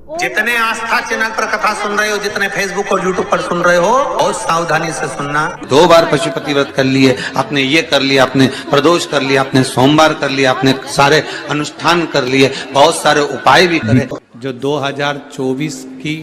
जितने आस्था चैनल पर कथा सुन रहे हो, जितने फेसबुक और यूट्यूब पर सुन रहे हो, बहुत सावधानी से सुनना। 2 बार पशुपति व्रत कर लिए, आपने ये कर लिया, आपने प्रदोष कर लिया, आपने सोमवार कर लिया, आपने सारे अनुष्ठान कर लिए, बहुत सारे उपाय भी करे। जो 2024 की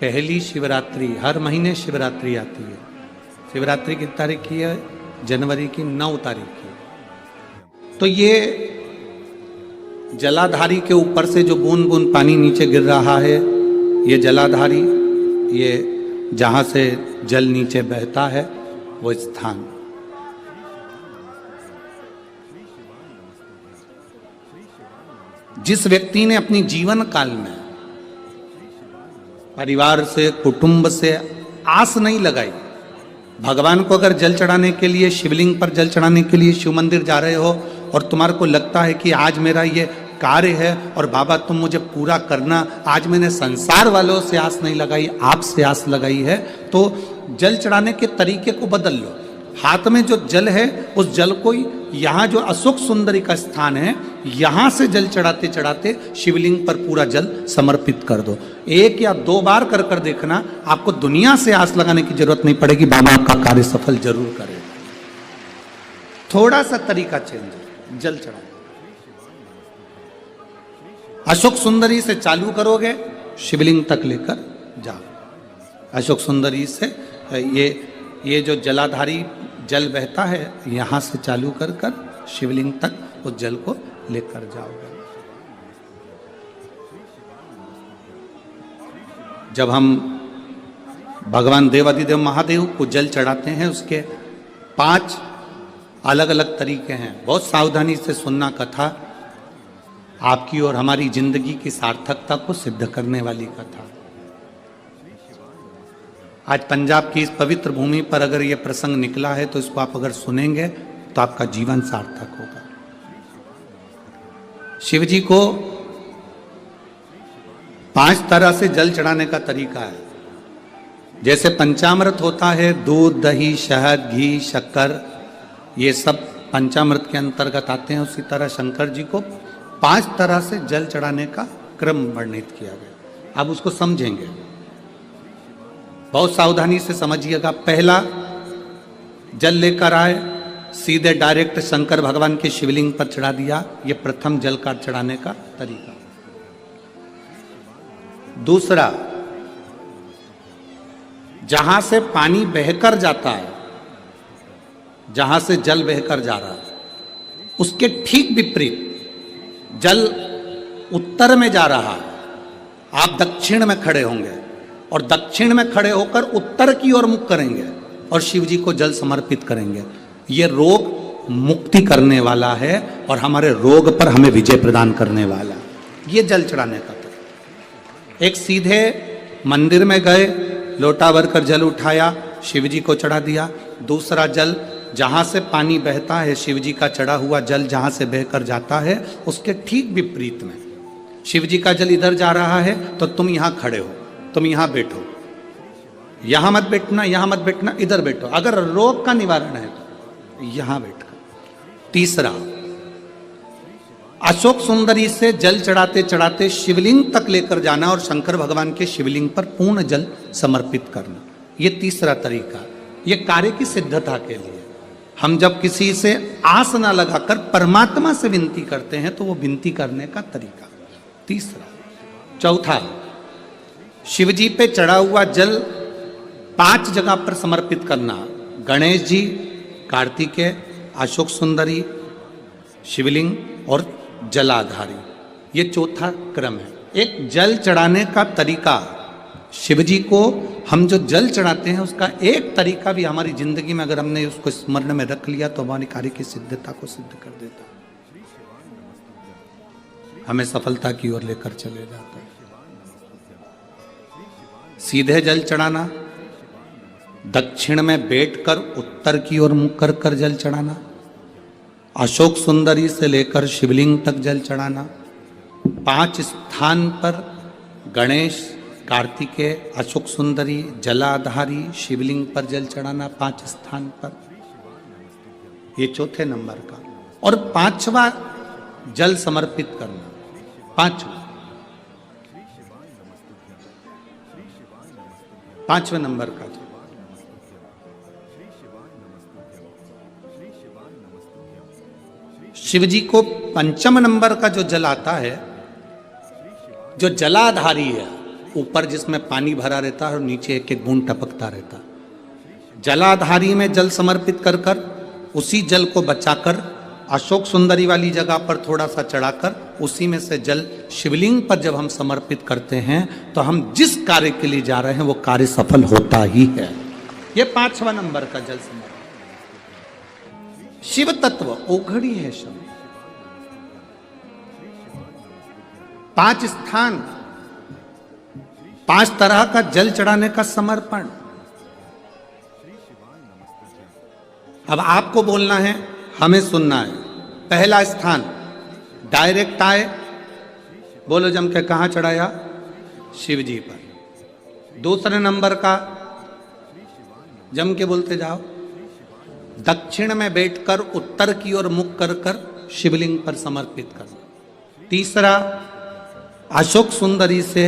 पहली शिवरात्रि, हर महीने शिवरात्रि आती है। शिवरात्रि की तारीख की है जनवरी की 9 तारीख की। तो ये जलाधारी के ऊपर से जो बूंद बूंद पानी नीचे गिर रहा है, ये जलाधारी, ये जहां से जल नीचे बहता है वो स्थान। जिस व्यक्ति ने अपनी जीवन काल में परिवार से, कुटुंब से आस नहीं लगाई, भगवान को अगर जल चढ़ाने के लिए, शिवलिंग पर जल चढ़ाने के लिए शिव मंदिर जा रहे हो और तुम्हारे को लगता है कि आज मेरा ये कार्य है और बाबा तुम मुझे पूरा करना, आज मैंने संसार वालों से आस नहीं लगाई, आपसे आस लगाई है, तो जल चढ़ाने के तरीके को बदल लो। हाथ में जो जल है उस जल को यहाँ जो अशोक सुंदरी का स्थान है, यहाँ से जल चढ़ाते चढ़ाते शिवलिंग पर पूरा जल समर्पित कर दो। 1 या 2 बार कर कर देखना, आपको दुनिया से आस लगाने की जरूरत नहीं पड़ेगी, बाबा आपका कार्य सफल जरूर करेगा। थोड़ा सा तरीका चेंज, जल चढ़ाने। अशोक सुंदरी से चालू करोगे, शिवलिंग तक लेकर जाओ। अशोक सुंदरी से ये जो जलाधारी जल बहता है, यहां से चालू कर कर शिवलिंग तक उस जल को लेकर जाओगे। जब हम भगवान देवाधिदेव महादेव को जल चढ़ाते हैं, उसके 5 अलग अलग तरीके हैं। बहुत सावधानी से सुनना कथा, आपकी और हमारी जिंदगी की सार्थकता को सिद्ध करने वाली कथा। आज पंजाब की इस पवित्र भूमि पर अगर यह प्रसंग निकला है तो इसको आप अगर सुनेंगे तो आपका जीवन सार्थक होगा। शिव जी को 5 तरह से जल चढ़ाने का तरीका है। जैसे पंचामृत होता है, दूध, दही, शहद, घी, शक्कर, ये सब पंचामृत के अंतर्गत आते हैं। उसी तरह शंकर जी को 5 तरह से जल चढ़ाने का क्रम वर्णित किया गया। अब उसको समझेंगे, बहुत सावधानी से समझिएगा। पहला, जल लेकर आए, सीधे डायरेक्ट शंकर भगवान के शिवलिंग पर चढ़ा दिया। यह प्रथम जल का चढ़ाने का तरीका। दूसरा, जहां से पानी बहकर जाता है, जहां से जल बहकर जा रहा है, उसके ठीक विपरीत जल उत्तर में जा रहा है, आप दक्षिण में खड़े होंगे और दक्षिण में खड़े होकर उत्तर की ओर मुख करेंगे और शिव जी को जल समर्पित करेंगे। यह रोग मुक्ति करने वाला है और हमारे रोग पर हमें विजय प्रदान करने वाला। यह जल चढ़ाने का तरीका। एक, सीधे मंदिर में गए, लोटा भरकर जल उठाया, शिव जी को चढ़ा दिया। दूसरा, जल जहां से पानी बहता है, शिव जी का चढ़ा हुआ जल जहां से बहकर जाता है, उसके ठीक विपरीत में शिव जी का जल इधर जा रहा है तो तुम यहां खड़े हो, तुम यहां बैठो, यहां मत बैठना, यहां मत बैठना, इधर बैठो। अगर रोग का निवारण है तो यहां बैठकर। तीसरा, अशोक सुंदरी से जल चढ़ाते चढ़ाते शिवलिंग तक लेकर जाना और शंकर भगवान के शिवलिंग पर पूर्ण जल समर्पित करना। यह तीसरा तरीका। यह कार्य की सिद्धता के लिए। हम जब किसी से आस ना लगाकर परमात्मा से विनती करते हैं तो वो विनती करने का तरीका। तीसरा। चौथा, शिव जी पे चढ़ा हुआ जल 5 जगह पर समर्पित करना। गणेश जी, कार्तिकेय, अशोक सुंदरी, शिवलिंग और जलाधारी। ये चौथा क्रम है। एक जल चढ़ाने का तरीका। शिव जी को हम जो जल चढ़ाते हैं उसका एक तरीका भी हमारी जिंदगी में अगर हमने उसको स्मरण में रख लिया तो हमारी कार्य की सिद्धता को सिद्ध कर देता, हमें सफलता की ओर लेकर चले जाता है। सीधे जल चढ़ाना, दक्षिण में बैठकर उत्तर की ओर मुख कर कर जल चढ़ाना, अशोक सुंदरी से लेकर शिवलिंग तक जल चढ़ाना, 5 स्थान पर गणेश, कार्तिकेय, अशोक सुंदरी, जलाधारी, शिवलिंग पर जल चढ़ाना 5 स्थान पर। ये चौथे नंबर का। और 5वां जल समर्पित करना। 5वां 5वें नंबर का जो शिव जी को 5 नंबर का जो जल आता है, जो जलाधारी है, ऊपर जिसमें पानी भरा रहता है और नीचे एक एक बूंद टपकता रहता है, जलाधारी में जल समर्पित कर कर उसी जल को बचाकर अशोक सुंदरी वाली जगह पर थोड़ा सा चढ़ाकर उसी में से जल शिवलिंग पर जब हम समर्पित करते हैं तो हम जिस कार्य के लिए जा रहे हैं वो कार्य सफल होता ही है। ये 5वां नंबर का जल समर्पण। शिव तत्व ओघड़ी है शब्द। 5 स्थान, 5 तरह का जल चढ़ाने का समर्पण। अब आपको बोलना है, हमें सुनना है। पहला स्थान डायरेक्ट आए, बोलो जम के, कहां चढ़ाया? शिव जी पर। दूसरे नंबर का जम के बोलते जाओ, दक्षिण में बैठकर उत्तर की ओर मुख कर कर शिवलिंग पर समर्पित करना। तीसरा अशोक सुंदरी से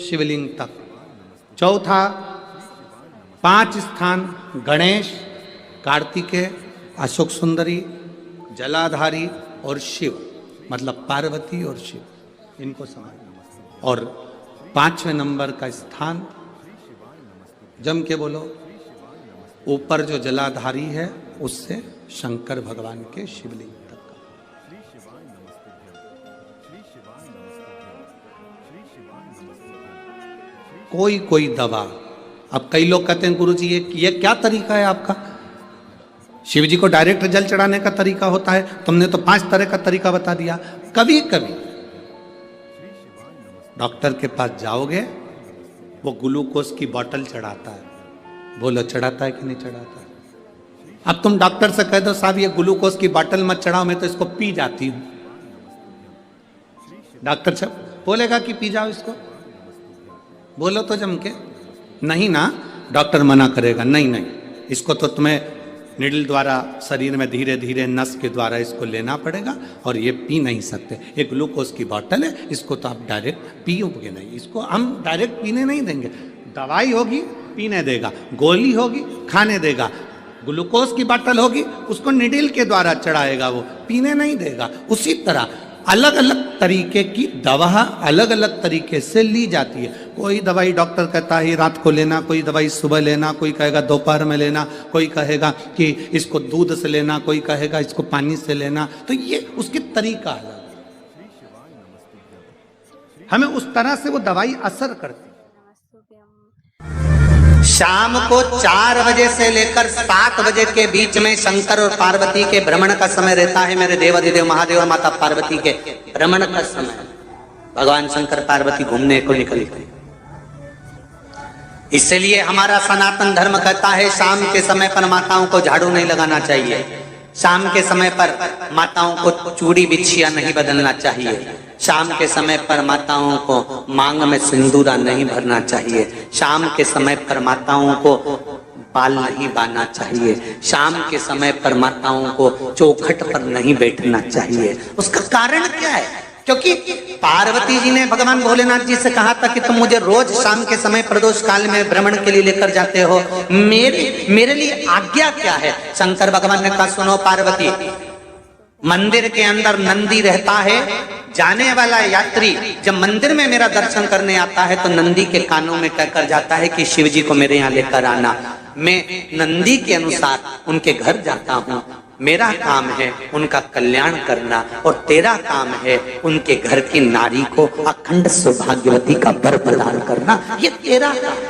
शिवलिंग तक। चौथा 5 स्थान गणेश, कार्तिकेय, अशोक सुंदरी, जलाधारी और शिव, मतलब पार्वती और शिव, इनको समझना। और 5वें नंबर का स्थान जम के बोलो, ऊपर जो जलाधारी है उससे शंकर भगवान के शिवलिंग तक का। कोई दवा। अब कई लोग कहते हैं गुरुजी ये क्या तरीका है आपका? शिव जी को डायरेक्ट जल चढ़ाने का तरीका होता है, तुमने तो 5 तरह का तरीका बता दिया। कभी कभी डॉक्टर के पास जाओगे, वो ग्लूकोज की बोतल चढ़ाता है, बोलो चढ़ाता है कि नहीं चढ़ाता है? अब तुम डॉक्टर से कह दो साहब ये ग्लूकोज की बोतल मत चढ़ाओ, मैं तो इसको पी जाती हूं, डॉक्टर साहब बोलेगा कि पी जाओ इसको? बोलो तो जम के, नहीं ना, डॉक्टर मना करेगा, नहीं इसको तो तुम्हें निडल द्वारा शरीर में धीरे धीरे नस के द्वारा इसको लेना पड़ेगा और ये पी नहीं सकते। ये ग्लूकोज की बोतल है, इसको तो आप डायरेक्ट पियोगे नहीं, इसको हम डायरेक्ट पीने नहीं देंगे। दवाई होगी पीने देगा, गोली होगी खाने देगा, ग्लूकोज की बोतल होगी उसको निडल के द्वारा चढ़ाएगा, वो पीने नहीं देगा। उसी तरह अलग अलग तरीके की दवा अलग अलग तरीके से ली जाती है। कोई दवाई डॉक्टर कहता है रात को लेना, कोई दवाई सुबह लेना, कोई कहेगा दोपहर में लेना, कोई कहेगा कि इसको दूध से लेना, कोई कहेगा इसको पानी से लेना। तो ये उसकी तरीका अलग है, हमें उस तरह से वो दवाई असर करती। शाम को 4 बजे से लेकर 7 बजे के बीच में शंकर और पार्वती के भ्रमण का समय रहता है। मेरे देवाधिदेव महादेव और माता पार्वती के भ्रमण का समय, भगवान शंकर पार्वती घूमने को निकले। इसलिए हमारा सनातन धर्म कहता है शाम के समय पर माताओं को झाड़ू नहीं लगाना चाहिए, शाम के समय पर माताओं को चूड़ी बिछिया नहीं बदलना चाहिए, शाम के समय पर माताओं को मांग में सिंदूरा नहीं भरना चाहिए, शाम के समय पर माताओं को बाल नहीं बांधना चाहिए, शाम के समय पर माताओं को चौखट पर नहीं बैठना चाहिए। उसका कारण क्या है? क्योंकि पार्वती जी ने भगवान भोलेनाथ जी से कहा था कि तुम मुझे रोज शाम के समय प्रदोष काल में भ्रमण के लिए लेकर जाते हो, मेरे लिए आज्ञा क्या है? शंकर भगवान ने कहा सुनो पार्वती, मंदिर के अंदर नंदी रहता है, जाने वाला यात्री जब मंदिर में मेरा दर्शन करने आता है तो नंदी के कानों में कहकर जाता है कि शिव जी को मेरे यहाँ लेकर आना। मैं नंदी के अनुसार उनके घर जाता हूँ, मेरा काम है उनका कल्याण करना और तेरा काम है उनके घर की नारी को अखंड सौभाग्यवती का वर प्रदान करना, ये तेरा काम।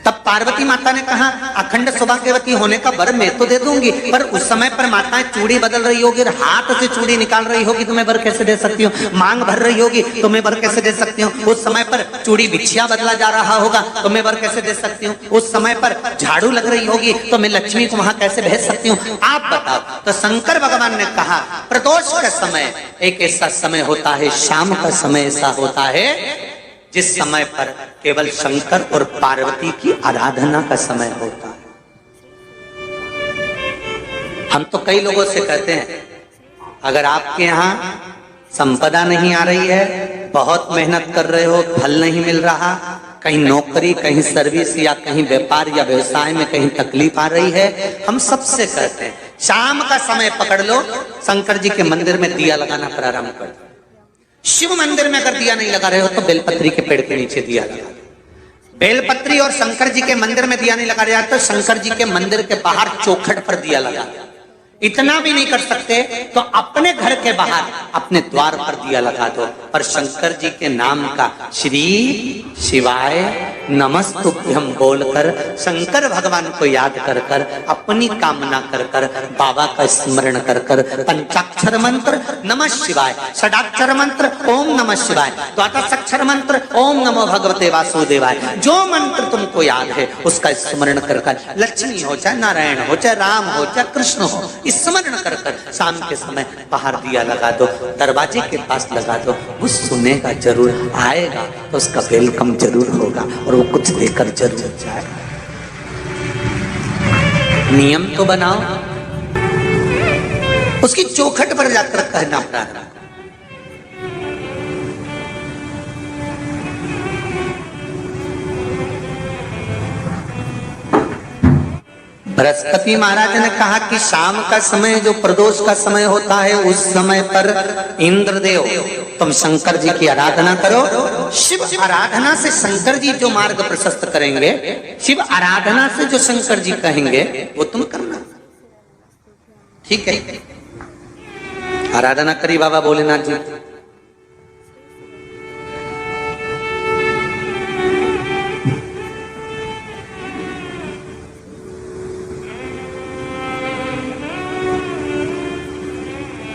तब पार्वती माता ने कहा अखंड सौभाग्यवती होने का वर मैं तो दे दूंगी, पर उस समय पर माताएं चूड़ी बदल रही होगी, हाथ से चूड़ी निकाल रही होगी तो मैं वर कैसे दे सकती हूँ? मांग भर रही होगी तो मैं वर कैसे दे सकती हूँ? उस समय पर चूड़ी बिछिया बदला जा रहा होगा तो मैं वर कैसे दे सकती हूँ? उस समय पर झाड़ू लग रही होगी तो मैं लक्ष्मी को वहां कैसे भेज सकती हूँ? आप बताओ। तो शंकर भगवान ने कहा प्रदोष का समय एक ऐसा समय होता है, शाम का समय ऐसा होता है जिस समय पर केवल शंकर और पार्वती की आराधना का समय होता है। हम तो कई लोगों से कहते हैं अगर आपके यहाँ संपदा नहीं आ रही है, बहुत मेहनत कर रहे हो, फल नहीं मिल रहा, कहीं नौकरी, कहीं सर्विस या कहीं व्यापार या व्यवसाय में कहीं तकलीफ आ रही है, हम सबसे कहते हैं शाम का समय पकड़ लो, शंकर जी के मंदिर में दिया लगाना प्रारंभ कर दो। शिव मंदिर में अगर दिया नहीं लगा रहे हो तो बेलपत्री के पेड़ के नीचे दिया लगा दो। बेलपत्री और शंकर जी के मंदिर में दिया नहीं लगा रहा तो शंकर जी के मंदिर के बाहर चौखट पर दिया लगा दो। इतना भी नहीं कर सकते तो अपने घर के बाहर अपने द्वार पर दिया लगा दो, पर शंकर जी के नाम का श्री शिवाय नमस्तुभ्यम बोलकर शंकर भगवान को याद कर कर अपनी कामना कर कर बाबा का स्मरण कर कर पंचाक्षर मंत्र नमः शिवाय, षडाक्षर मंत्र ओम नमः शिवाय, द्वादशाक्षर मंत्र ओम नमो भगवते वासुदेवाय, जो मंत्र तुमको याद है उसका स्मरण कर कर लक्ष्मी हो चाहे नारायण हो चाहे राम हो चाहे कृष्ण हो स्मरण कर कर शाम के समय बाहर दिया लगा दो, दरवाजे के पास लगा दो। वो सुनेगा जरूर, आएगा तो उसका वेलकम जरूर होगा और वो कुछ देकर जरूर जाएगा। नियम तो बनाओ, उसकी चौखट पर जाकर कहना प्रारंभ। बृहस्पति महाराज ने कहा कि शाम का समय जो प्रदोष का समय होता है उस समय पर इंद्रदेव तुम शंकर जी की आराधना करो। शिव आराधना से शंकर जी जो मार्ग प्रशस्त करेंगे, शिव आराधना से जो शंकर जी कहेंगे वो तुम करना। ठीक है, आराधना करी बाबा भोलेनाथ जी।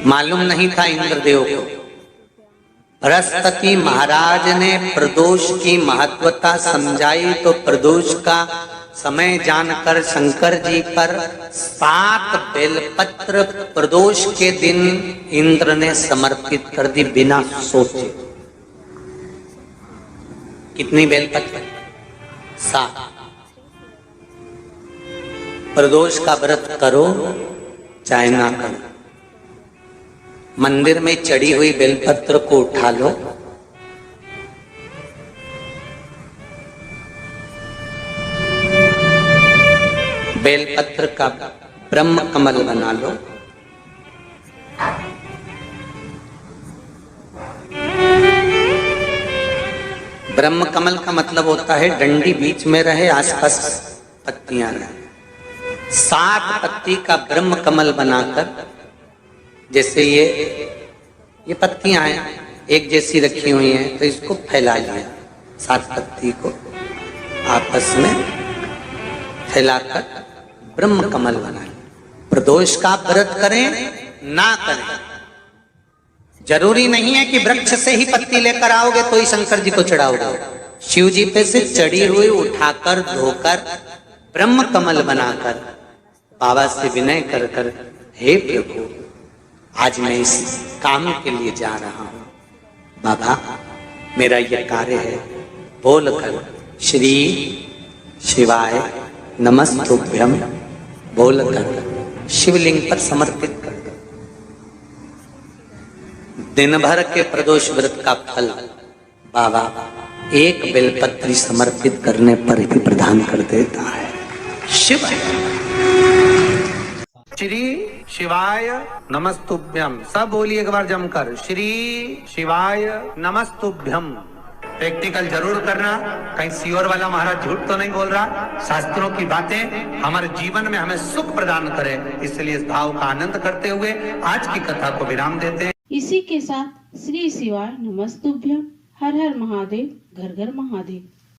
मालूम नहीं था इंद्रदेव को, बृहस्पति महाराज ने प्रदोष की महत्वता समझाई तो प्रदोष का समय जानकर शंकर जी पर 7 बेलपत्र प्रदोष के दिन इंद्र ने समर्पित कर दी बिना सोचे। कितनी बेलपत्र? 7। प्रदोष का व्रत करो चाहे ना करो, मंदिर में चढ़ी हुई बेलपत्र को उठा लो, बेलपत्र का ब्रह्म कमल बना लो, ब्रह्म कमल का मतलब होता है डंडी बीच में रहे, आसपास पत्तियां रहे। 7 पत्ती का ब्रह्म कमल बनाकर, जैसे ये पत्तियां हैं एक जैसी रखी हुई हैं तो इसको फैला लिया, 7 पत्ती को आपस में फैलाकर ब्रह्म कमल बना लिया। प्रदोष का व्रत करें ना करें, जरूरी नहीं है कि वृक्ष से ही पत्ती लेकर आओगे तो ही शंकर जी को चढ़ाओगे। शिव जी पे से चढ़ी हुई उठाकर धोकर ब्रह्म कमल बनाकर बाबा से विनय कर कर, हे प्रभु आज मैं इस काम के लिए जा रहा हूं, बाबा मेरा यह कार्य है, बोलकर श्री शिवाय नमस्तुभ्यम बोलकर शिवलिंग पर समर्पित कर दो। दिन भर के प्रदोष व्रत का फल बाबा एक बेलपत्री समर्पित करने पर ही प्रदान कर देता है। शिव श्री शिवाय नमस्तुभ्यम, सब बोलिए एक बार जमकर, श्री शिवाय नमस्तुभ्यम। प्रैक्टिकल जरूर करना, कहीं सियोर वाला महाराज झूठ तो नहीं बोल रहा। शास्त्रों की बातें हमारे जीवन में हमें सुख प्रदान करे, इसलिए इस भाव का आनंद करते हुए आज की कथा को विराम देते हैं। इसी के साथ श्री शिवाय नमस्तुभ्यम, हर हर महादेव, घर घर महादेव।